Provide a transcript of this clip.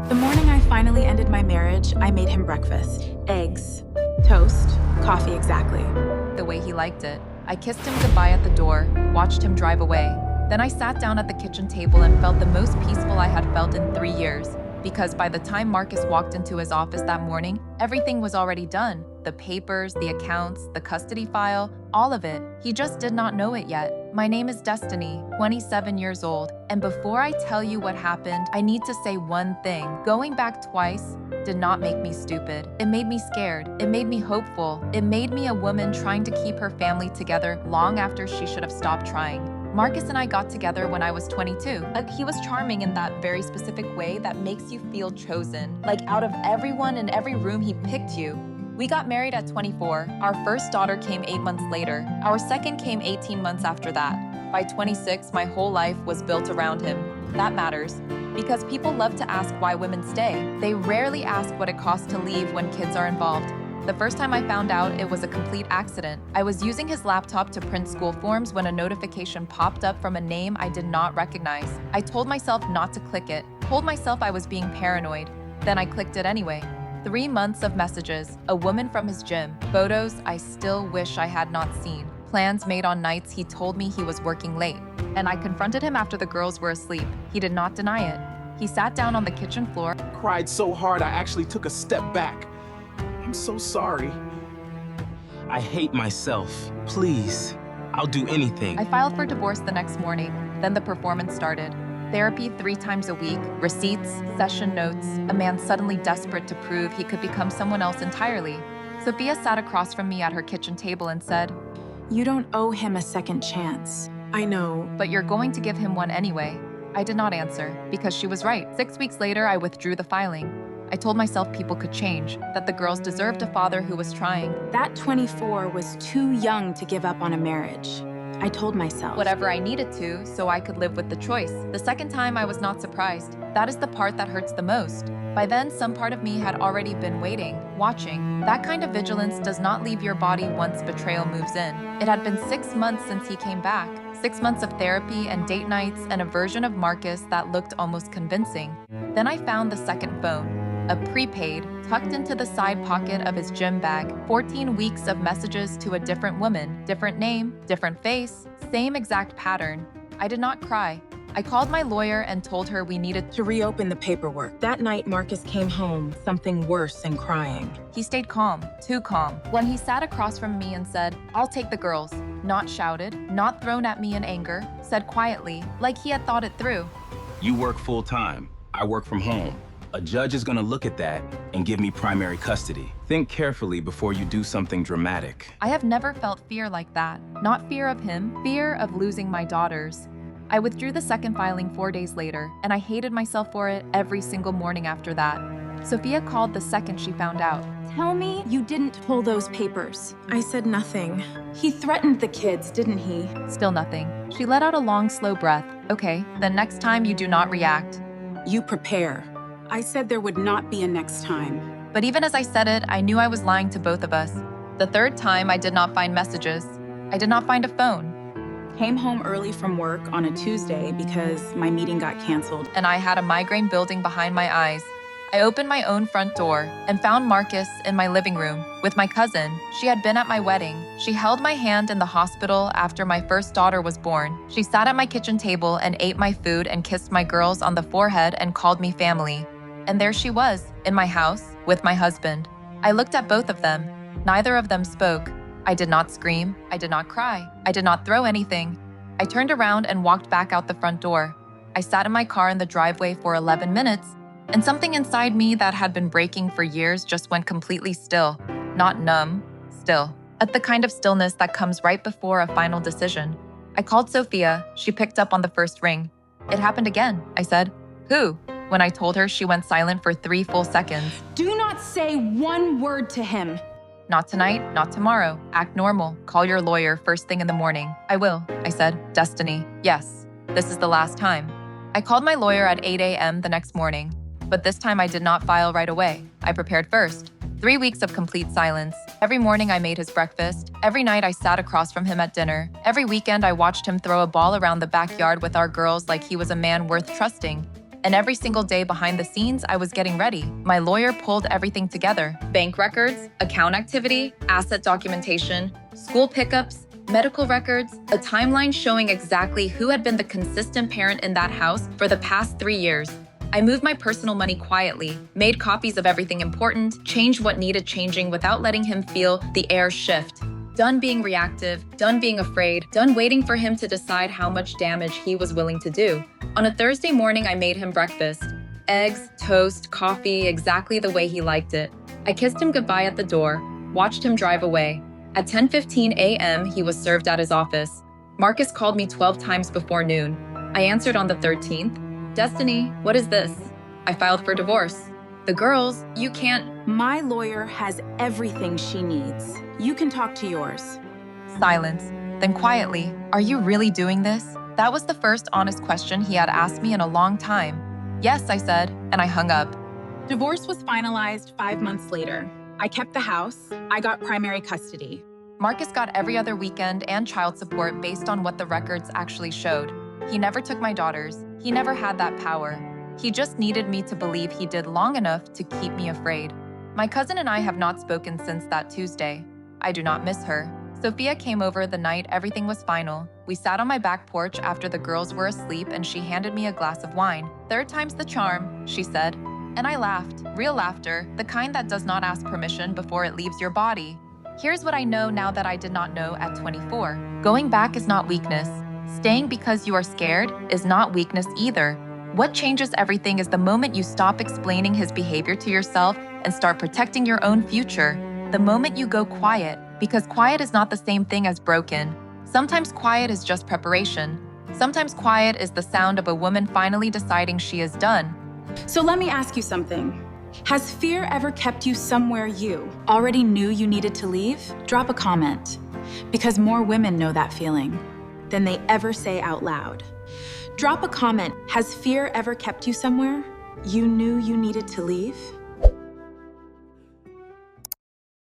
The morning I finally ended my marriage, I made him breakfast. Eggs, toast, coffee exactly. The way he liked it. I kissed him goodbye at the door, watched him drive away. Then I sat down at the kitchen table and felt the most peaceful I had felt in 3 years. Because by the time Marcus walked into his office that morning, everything was already done. The papers, the accounts, the custody file, all of it. He just did not know it yet. My name is Destiny, 27 years old, and before I tell you what happened, I need to say one thing. Going back twice did not make me stupid. It made me scared. It made me hopeful. It made me a woman trying to keep her family together long after she should have stopped trying. Marcus and I got together when I was 22. He was charming in that very specific way that makes you feel chosen. Like out of everyone in every room, he picked you. We got married at 24. Our first daughter came 8 months later. Our second came 18 months after that. By 26, my whole life was built around him. That matters. Because people love to ask why women stay. They rarely ask what it costs to leave when kids are involved. The first time I found out, it was a complete accident. I was using his laptop to print school forms when a notification popped up from a name I did not recognize. I told myself not to click it, told myself I was being paranoid. Then I clicked it anyway. 3 months of messages, a woman from his gym, photos I still wish I had not seen, plans made on nights he told me he was working late. And I confronted him after the girls were asleep. He did not deny it. He sat down on the kitchen floor. Cried so hard I actually took a step back. I'm so sorry. I hate myself. Please, I'll do anything. I filed for divorce the next morning. Then the performance started. Therapy 3 times a week, receipts, session notes, a man suddenly desperate to prove he could become someone else entirely. Sophia sat across from me at her kitchen table and said, You don't owe him a second chance. I know. But you're going to give him one anyway. I did not answer, because she was right. 6 weeks later, I withdrew the filing. I told myself people could change, that the girls deserved a father who was trying. That 24 was too young to give up on a marriage. I told myself. Whatever I needed to, so I could live with the choice. The second time, I was not surprised. That is the part that hurts the most. By then, some part of me had already been waiting, watching. That kind of vigilance does not leave your body once betrayal moves in. It had been 6 months since he came back. 6 months of therapy and date nights and a version of Marcus that looked almost convincing. Then I found the second phone. A prepaid, tucked into the side pocket of his gym bag. 14 weeks of messages to a different woman, different name, different face, same exact pattern. I did not cry. I called my lawyer and told her we needed to reopen the paperwork. That night, Marcus came home, something worse than crying. He stayed calm, too calm. When he sat across from me and said, I'll take the girls. Not shouted, not thrown at me in anger, said quietly, like he had thought it through. You work full time. I work from home. A judge is gonna look at that and give me primary custody. Think carefully before you do something dramatic. I have never felt fear like that. Not fear of him, fear of losing my daughters. I withdrew the second filing 4 days later, and I hated myself for it every single morning after that. Sophia called the second she found out. Tell me you didn't pull those papers. I said nothing. He threatened the kids, didn't he? Still nothing. She let out a long, slow breath. Okay, then next time you do not react. You prepare. I said there would not be a next time. But even as I said it, I knew I was lying to both of us. The third time, I did not find messages. I did not find a phone. Came home early from work on a Tuesday because my meeting got canceled. And I had a migraine building behind my eyes. I opened my own front door and found Marcus in my living room with my cousin. She had been at my wedding. She held my hand in the hospital after my first daughter was born. She sat at my kitchen table and ate my food and kissed my girls on the forehead and called me family. And there she was, in my house, with my husband. I looked at both of them. Neither of them spoke. I did not scream. I did not cry. I did not throw anything. I turned around and walked back out the front door. I sat in my car in the driveway for 11 minutes, and something inside me that had been breaking for years just went completely still. Not numb, still. At the kind of stillness that comes right before a final decision. I called Sophia. She picked up on the first ring. It happened again, I said. Who? When I told her, she went silent for 3 full seconds. Do not say one word to him. Not tonight, not tomorrow. Act normal. Call your lawyer first thing in the morning. I will, I said. Destiny, yes. This is the last time. I called my lawyer at 8 a.m. the next morning. But this time I did not file right away. I prepared first. 3 weeks of complete silence. Every morning I made his breakfast. Every night I sat across from him at dinner. Every weekend I watched him throw a ball around the backyard with our girls like he was a man worth trusting. And every single day behind the scenes, I was getting ready. My lawyer pulled everything together: bank records, account activity, asset documentation, school pickups, medical records, a timeline showing exactly who had been the consistent parent in that house for the past 3 years. I moved my personal money quietly, made copies of everything important, changed what needed changing without letting him feel the air shift. Done being reactive, done being afraid, done waiting for him to decide how much damage he was willing to do. On a Thursday morning, I made him breakfast. Eggs, toast, coffee, exactly the way he liked it. I kissed him goodbye at the door, watched him drive away. At 10:15 a.m., he was served at his office. Marcus called me 12 times before noon. I answered on the 13th. Destiny, what is this? I filed for divorce. The girls, you can't. My lawyer has everything she needs. You can talk to yours. Silence. Then quietly, are you really doing this? That was the first honest question he had asked me in a long time. Yes, I said, and I hung up. Divorce was finalized 5 months later. I kept the house. I got primary custody. Marcus got every other weekend and child support based on what the records actually showed. He never took my daughters. He never had that power. He just needed me to believe he did long enough to keep me afraid. My cousin and I have not spoken since that Tuesday. I do not miss her. Sophia came over the night everything was final. We sat on my back porch after the girls were asleep and she handed me a glass of wine. "Third time's the charm," she said. And I laughed. Real laughter, the kind that does not ask permission before it leaves your body. Here's what I know now that I did not know at 24. Going back is not weakness. Staying because you are scared is not weakness either. What changes everything is the moment you stop explaining his behavior to yourself and start protecting your own future. The moment you go quiet, because quiet is not the same thing as broken. Sometimes quiet is just preparation. Sometimes quiet is the sound of a woman finally deciding she is done. So let me ask you something. Has fear ever kept you somewhere you already knew you needed to leave? Drop a comment, because more women know that feeling than they ever say out loud. Drop a comment. Has fear ever kept you somewhere you knew you needed to leave?